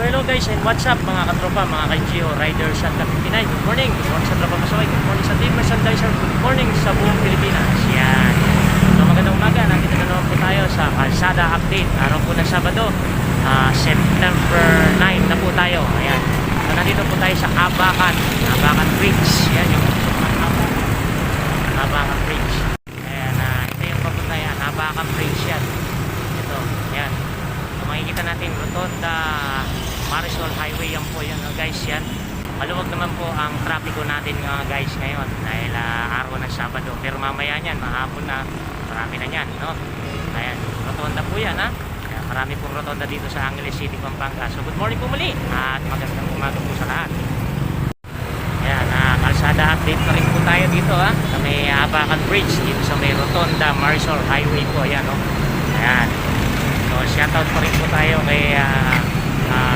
So hello guys and what's up mga katropa, mga ka-GO riders at ka-59. Good morning, good morning sa tropa masaway, good morning sa team merchandiser, good morning sa buong Pilipinas. Yan. So magandang umaga, nandito na naman po tayo sa Kalsada Update. Araw po ng Sabado, September 9 na po tayo. Ayan. So nandito po tayo sa Abacan Bridge. Yan yung Abacan Bridge. Ayan, ito yung papuntayan, Abacan Bridge yan. Ito, yan. So makikita natin Rotonda Marisol Highway yan po yan guys yan. Maluwag naman po ang trapiko natin guys ngayon dahil araw ng Sabado, pero mamaya niyan mahapon na marami na yan, no? Ayan, rotonda po yan ha. Ayan, marami pong rotonda dito sa Angeles City, Pampanga. So good morning po muli at magandang umaga po sa lahat. Ayan, kalsada update na rin po tayo dito ha, sa may Abacan Bridge dito sa may Rotonda Marisol Highway po. Ayan, no? Ayan, so shoutout pa rin po tayo kay